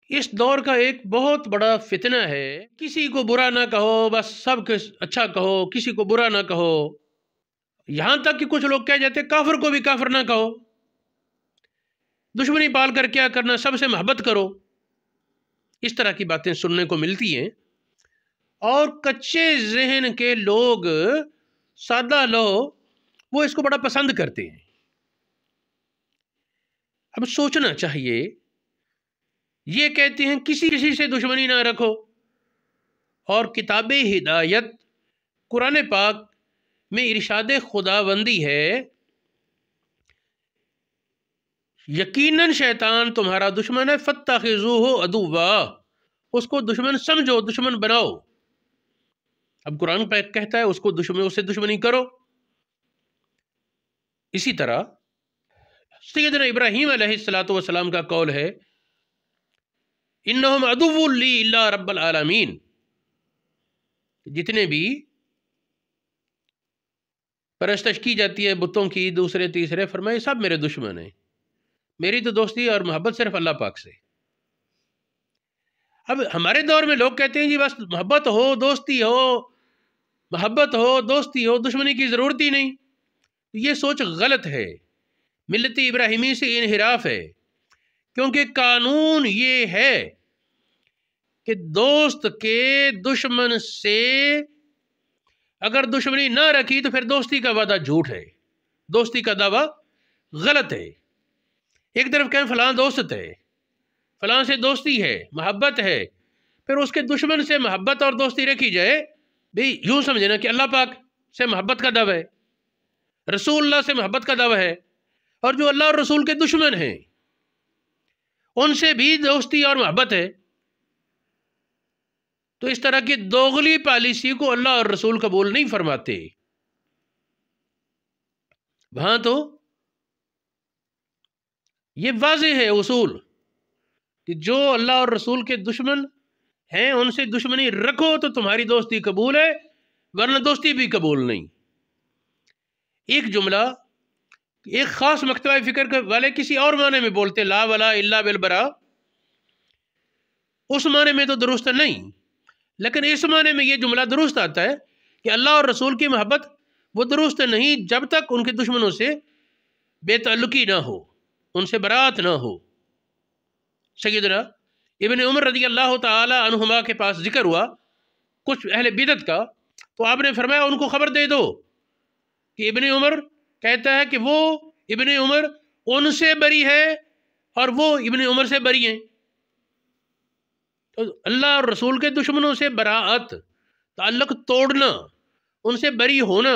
اس دور کا ایک بہت بڑا فتنہ ہے، کسی کو برا نہ کہو، بس سب کو اچھا کہو، کسی کو برا نہ کہو۔ یہاں تک کہ کچھ لوگ کہہ جاتے کافر کو بھی کافر نہ کہو، دشمنی پال کر کیا کرنا، سب سے محبت کرو۔ اس طرح کی باتیں سننے کو ملتی ہیں، اور کچے ذہن کے لوگ، سادہ لوگ، وہ اس کو بڑا پسند کرتے ہیں۔ اب سوچنا چاہیے، یہ کہتے ہیں کسی سے دشمنی نہ رکھو، اور کتاب ہدایت قرآن پاک میں ارشاد خداوندی ہے، یقیناً شیطان تمہارا دشمن ہے، فاتخذوہ عدوا، اس کو دشمن سمجھو، دشمن بناؤ۔ اب قرآن پاک کہتا ہے اس سے دشمنی کرو۔ اسی طرح سیدنا ابراہیم علیہ السلام کا قول ہے، انہم عدو لی الا رب العالمین، جتنے بھی پرستش کی جاتی ہے بتوں کی، دوسرے تیسرے، فرمائے سب میرے دشمن ہیں، میری تو دوستی اور محبت صرف اللہ پاک سے۔ اب ہمارے دور میں لوگ کہتے ہیں جی بس محبت ہو، دوستی ہو، محبت ہو، دوستی ہو، دشمنی کی ضرورت ہی نہیں۔ یہ سوچ غلط ہے، ملت ابراہیمی سے انحراف ہے، کیونکہ قانون یہ ہے کہ دوست کے دشمن سے اگر دشمنی نہ رکھی تو پھر دوستی کا وعدہ جھوٹ ہے، دوستی کا دعویٰ غلط ہے۔ ایک طرف کہیں فلاں دوست ہے، فلاں سے دوستی ہے، محبت ہے، پھر اس کے دشمن سے محبت اور دوستی رکھی جائے، بھئی یوں سمجھنا کہ اللہ پاک سے محبت کا دعویٰ ہے، رسول اللہ سے محبت کا دعویٰ ہے، اور جو اللہ اور رسول کے دشمن ہیں ان سے بھی دوستی اور محبت ہے۔ تو اس طرح کی دوغلی پالیسی کو اللہ اور رسول قبول نہیں فرماتے۔ وہاں تو یہ واضح ہے اصول کہ جو اللہ اور رسول کے دشمن ہیں ان سے دشمنی رکھو تو تمہاری دوستی قبول ہے، ورنہ دوستی بھی قبول نہیں۔ ایک جملہ ایک خاص مکتبہ فکر والے کسی اور معنی میں بولتے، لا ولا الا بالبراء، اس معنی میں تو درست نہیں، لیکن اس معنی میں یہ جملہ درست آتا ہے کہ اللہ اور رسول کی محبت وہ درست نہیں جب تک ان کے دشمنوں سے بے تعلقی نہ ہو، ان سے برات نہ ہو۔ سیدنا ابن عمر رضی اللہ تعالی عنہما کے پاس ذکر ہوا کچھ اہل بدعت کا، تو آپ نے فرمایا ان کو خبر دے دو کہ ابن عمر کہتا ہے کہ وہ ابن عمر ان سے بری ہے اور وہ ابن عمر سے بری ہیں۔ تو اللہ اور رسول کے دشمنوں سے براعت، تعلق توڑنا، ان سے بری ہونا،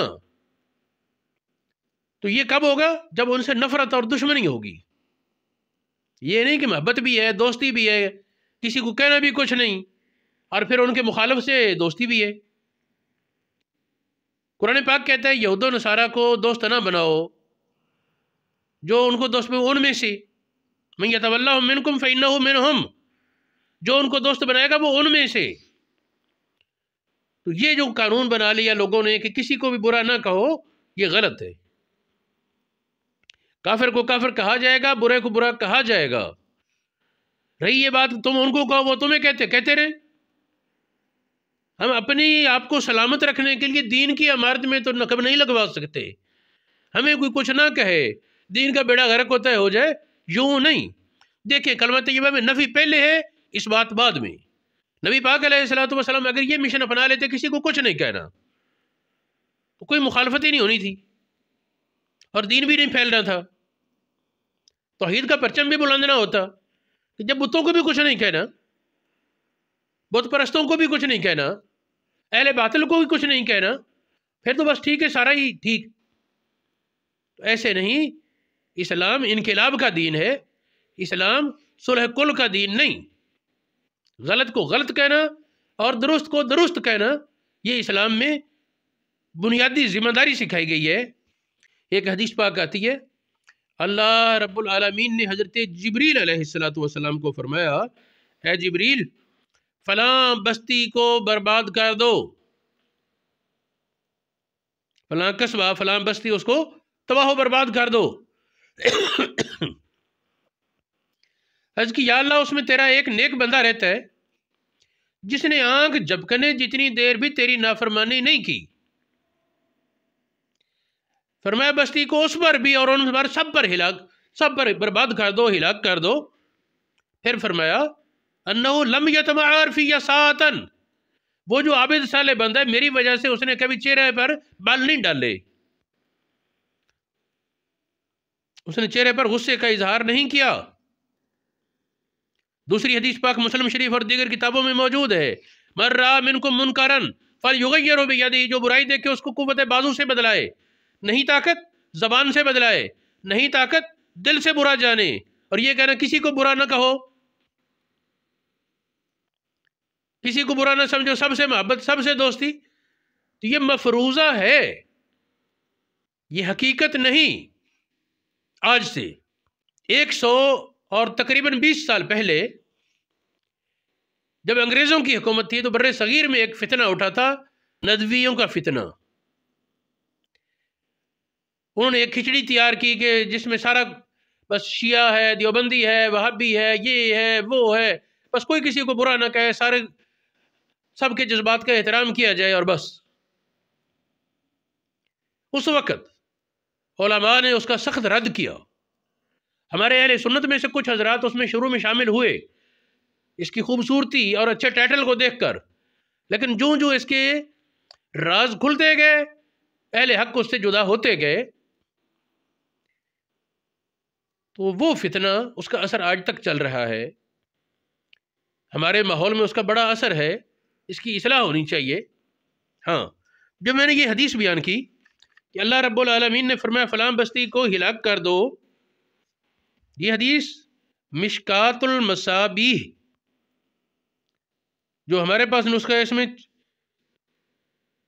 تو یہ کب ہوگا؟ جب ان سے نفرت اور دشمنی ہوگی۔ یہ نہیں کہ محبت بھی ہے، دوستی بھی ہے، کسی کو کہنا بھی کچھ نہیں، اور پھر ان کے مخالف سے دوستی بھی ہے۔ قرآن پاک کہتا ہے یہود و نصارہ کو دوست نہ بناؤ، جو ان کو دوست میں ان میں سے، من یتولہم منکم فانہ منہم، جو ان کو دوست بنائے گا وہ ان میں سے۔ تو یہ جو قانون بنا لیا لوگوں نے کہ کسی کو بھی برا نہ کہو، یہ غلط ہے۔ کافر کو کافر کہا جائے گا، برے کو برا کہا جائے گا۔ رہی یہ بات تم ان کو کہو وہ تمہیں کہتے رہے، ہم اپنی آپ کو سلامت رکھنے کے لیے دین کی عمارت میں تو نقب نہیں لگوا سکتے۔ ہمیں کوئی کچھ نہ کہے، دین کا بیڑا غرق ہوتا ہے ہو جائے، یوں نہیں۔ دیکھیں کلمہ طیبہ میں نفی پہلے ہے، اس بات بعد میں۔ نبی پاک علیہ السلام اگر یہ مشن اپنا لیتے کسی کو کچھ نہیں کہنا تو کوئی مخالفت ہی نہیں ہونی تھی، اور دین بھی نہیں پھیلنا تھا، توحید کا پرچم بھی بلندنا ہوتا کہ جب بتوں کو بھی کچھ نہیں کہنا، بت پرستوں کو بھی کچھ نہیں کہنا، اہل باطل کو بھی کچھ نہیں کہنا، پھر تو بس ٹھیک ہے، سارا ہی ٹھیک۔ تو ایسے نہیں، اسلام انقلاب کا دین ہے، اسلام صلح کل کا دین نہیں۔ غلط کو غلط کہنا اور درست کو درست کہنا، یہ اسلام میں بنیادی ذمہ داری سکھائی گئی ہے۔ ایک حدیث پاک آتی ہے، اللہ رب العالمین نے حضرت جبریل علیہ السلام کو فرمایا، اے جبریل فلاں بستی کو برباد کر دو، فلاں قصبہ، فلاں بستی، اس کو تباہ و برباد کر دو۔ عرض کی یا اللہ اس میں تیرا ایک نیک بندہ رہتا ہے جس نے آنکھ جھپکنے جتنی دیر بھی تیری نافرمانی نہیں کی. فرمایا بستی کو اس پر بھی اور ان پر سب پر برباد کر دو، ہلاک کر دو. پھر فرمایا انہو لم یتمعر فی ساعتن، وہ جو عابد صالح بندہ ہے میری وجہ سے اس نے کبھی چہرے پر بال نہیں ڈالے، اس نے چہرے پر غصے کا اظہار نہیں کیا. دوسری حدیث پاک مسلم شریف اور دیگر کتابوں میں موجود ہے، من رأى منکم منکرا فلیغیرہ بیدہ، جو برائی دیکھے اس کو قوت بازو سے بدلائے، نہیں طاقت زبان سے بدلائے، نہیں طاقت دل سے برا جانے. اور یہ کہنا کسی کو برا نہ کہو، کسی کو برا نہ سمجھو، سب سے محبت، سب سے دوستی، تو یہ مفروضہ ہے، یہ حقیقت نہیں. آج سے 100 اور تقریباً 20 سال پہلے جب انگریزوں کی حکومت تھی تو بر صغیر میں ایک فتنہ اٹھا تھا، ندویوں کا فتنہ. انہوں نے ایک کھچڑی تیار کی کہ جس میں سارا بس شیعہ ہے، دیوبندی ہے، وہابی ہے، یہ ہے وہ ہے، بس کوئی کسی کو برا نہ کہے، سب کے جذبات کا احترام کیا جائے اور بس. اس وقت علماء نے اس کا سخت رد کیا. ہمارے اہل سنت میں سے کچھ حضرات اس میں شروع میں شامل ہوئے اس کی خوبصورتی اور اچھے ٹائٹل کو دیکھ کر، لیکن جو اس کے راز کھلتے گئے اہل حق اس سے جدا ہوتے گئے تو وہ فتنہ، اس کا اثر آج تک چل رہا ہے. ہمارے ماحول میں اس کا بڑا اثر ہے، اس کی اصلاح ہونی چاہیے. ہاں، جب میں نے یہ حدیث بیان کی کہ اللہ رب العالمین نے فرمایا فلاں بستی کو ہلاک کر دو، یہ حدیث مشکات المصابیح جو ہمارے پاس نسخہ ہے اس میں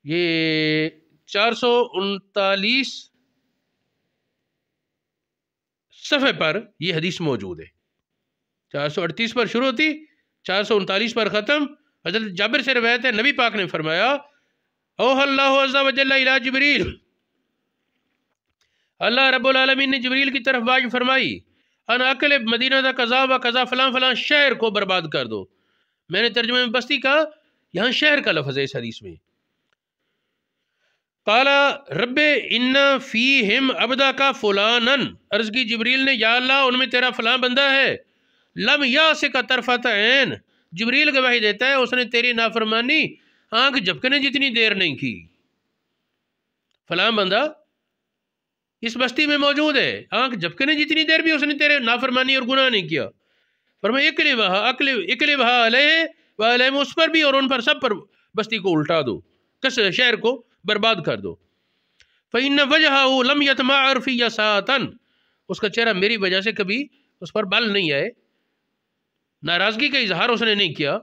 یہ 439 صفحے پر یہ حدیث موجود ہے. 438 پر شروع ہوتی، 439 پر ختم. حضرت جابر سے روایت ہے، نبی پاک نے فرمایا اوح اللہ عز و جل الی جبریل، اللہ رب العالمین نے جبریل کی طرف واحی فرمائی ان اقلب مدینہ دا قضا و قضا، فلاں فلاں شہر کو برباد کر دو. میں نے ترجمہ میں بستی کہا، یہاں شہر کا لفظ ہے اس حدیث میں. قال رب ان فیہم عبدا کا فلانا، عرض کی جبریل نے یا اللہ ان میں تیرا فلاں بندہ ہے، لم یاسک طرفۃ عین، جبریل گواہی دیتا ہے اس نے تیری نافرمانی آنکھ جھپکنے جتنی دیر نہیں کی. فلاں بندہ اس بستی میں موجود ہے، آنکھ جھپکنے جتنی دیر بھی اس نے تیرے نافرمانی اور گناہ نہیں کیا. فرمایا اقلبھا علیہ وعلیہم، اس پر بھی اور ان پر سب پر بستی کو الٹا دو، شہر کو برباد کر دو. فَإِنَّ وَجْهَهُ لَمْ يَتْمَعَرْ فِيَّ سَاعَةً، اس کا چہرہ میری وجہ سے کبھی اس پر بال نہیں آئے، ناراضگی کا اظہار اس نے نہیں کیا.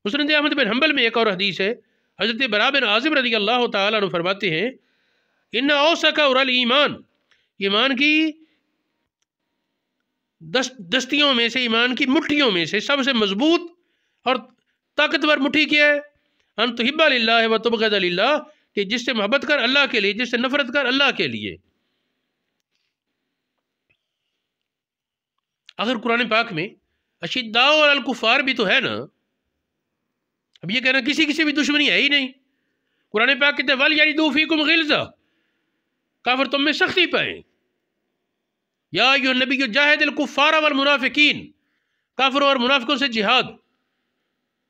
مسند احمد بن حنبل میں ایک اور حدیث ہے، حضرت براء بن عازب رضی اللہ تعالیٰ عنہ فرماتے ہیں ان اوسک اور الایمان، ایمان کی دستیوں میں سے، ایمان کی مٹھیوں میں سے سب سے مضبوط اور طاقتور مٹھی کیا ہے؟ ان تحب للہ و تبغض للہ، کہ جس سے محبت کر اللہ کے لیے، جس سے نفرت کر اللہ کے لیے. اگر قرآن پاک میں اشداء علی الکفار بھی تو ہے نا، اب یہ کہنا کسی بھی دشمنی ہے ہی نہیں. قرآن پاک کہتے ہیں وَلْيَجِدُوا فِيكُمْ غِلْظَةً، کافر تم میں سختی پائیں. یا ایھا النبی جاہد الکفار والمنافقین، کافروں اور منافقوں سے جہاد.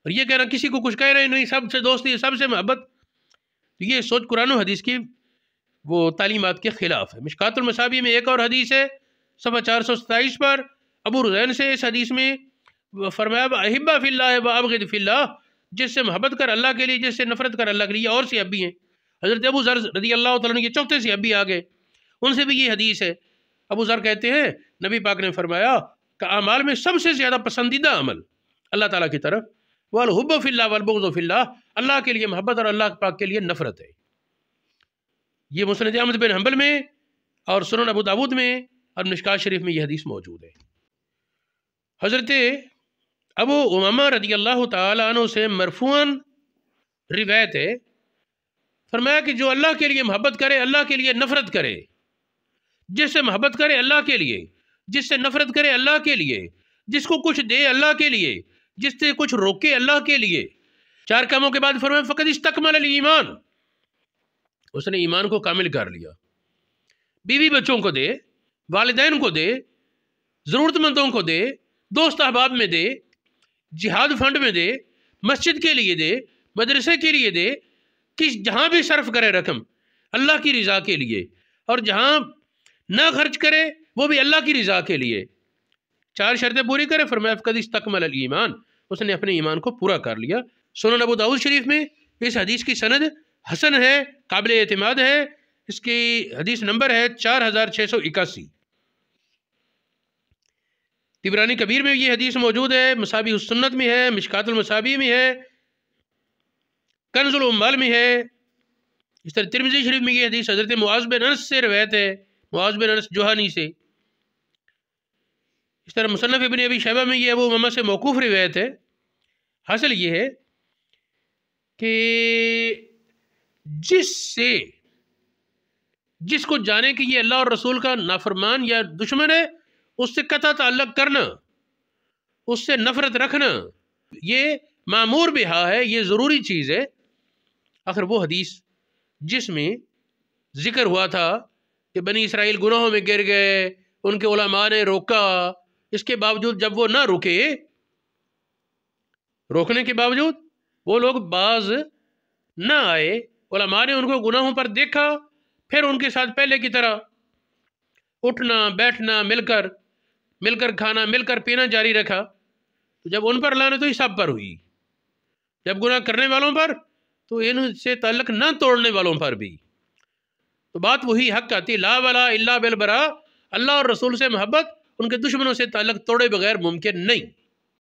اور یہ کہنا کسی کو کچھ کہہ رہے نہیں، سب سے دوستی، سب سے محبت، تو یہ سوچ قرآن و حدیث کی وہ تعلیمات کے خلاف ہے. مشکات المصابیح میں ایک اور حدیث ہے صفحہ 427 پر، ابو رزین سے اس حدیث میں فرمایا احبا فی اللہ و ابغض فی اللہ، جس سے محبت کر اللہ کے لیے، جس سے نفرت کر اللہ کے لیے. اور صحابی ہیں، حضرت ابو ذر رضی اللہ تعالیٰ عنہ کے چوتھے صحابی آ گئے، ان سے بھی یہ حدیث ہے. ابو ذر کہتے ہیں نبی پاک نے فرمایا کہ اعمال میں سب سے زیادہ پسندیدہ عمل اللہ تعالیٰ کی طرف والحب فی اللہ والبغض فی اللہ، اللہ کے لیے محبت اور اللہ پاک کے لیے نفرت ہے. یہ مسند احمد بن حنبل میں اور سنن ابو داود میں اور مشکات شریف میں یہ حدیث موجود ہے. حضرت ابو امامہ رضی اللہ تعالی عنہ سے مرفوعاً روایت ہے، فرمایا کہ جو اللہ کے لیے محبت کرے اللہ کے لیے نفرت کرے، جس سے محبت کرے اللہ کے لیے، جس سے نفرت کرے اللہ کے لیے، جس کو کچھ دے اللہ کے لیے، جس سے کچھ روکے اللہ کے لیے۔ 4 کاموں کے بعد فرمایا فقد استکمل الایمان، اس نے ایمان کو کامل کر لیا۔ بیوی بچوں کو دے، والدین کو دے، ضرورت مندوں کو دے، دوست احباب میں دے، جہاد فنڈ میں دے، مسجد کے لیے دے، مدرسے کے لیے دے، جہاں بھی صرف کرے رقم اللہ کی رضا کے لیے، اور جہاں نہ خرچ کرے وہ بھی اللہ کی رضا کے لیے۔ 4 شرطیں پوری کرے، فرمایا فقد استکمل الایمان، اس نے اپنے ایمان کو پورا کر لیا۔ سنن ابو داؤد شریف میں اس حدیث کی سند حسن ہے، قابل اعتماد ہے، اس کی حدیث نمبر ہے 4681۔ طبرانی کبیر میں یہ حدیث موجود ہے، مصابیح السنت میں ہے، مشکات المصابیح میں ہے، کنز العمال میں ہے۔ اس طرح ترمذی شریف میں یہ حدیث حضرت معاذ بن انس سے روایت ہے، معاذ بن انس جوہانی سے۔ اس طرح مصنف ابن ابی شیبہ میں یہ ابو امامہ سے موقوف روایت ہے۔ حاصل یہ ہے کہ جس کو جانے کہ یہ اللہ اور رسول کا نافرمان یا دشمن ہے، اس سے قطع تعلق کرنا، اس سے نفرت رکھنا، یہ مامور بہا ہے، یہ ضروری چیز ہے۔ آخر وہ حدیث جس میں ذکر ہوا تھا کہ بنی اسرائیل گناہوں میں گر گئے، ان کے علماء نے روکا، اس کے باوجود جب وہ نہ رکے، روکنے کے باوجود وہ لوگ باز نہ آئے، علماء نے ان کو گناہوں پر دیکھا، پھر ان کے ساتھ پہلے کی طرح اٹھنا بیٹھنا، مل کر کھانا، مل کر پینا جاری رکھا، تو جب ان پر لعنت ہوئی سب پر ہوئی، جب گناہ کرنے والوں پر تو ان سے تعلق نہ توڑنے والوں پر بھی۔ تو بات وہی حق آتی، لا ولا الا بالبراء، اللہ اور رسول سے محبت ان کے دشمنوں سے تعلق توڑے بغیر ممکن نہیں۔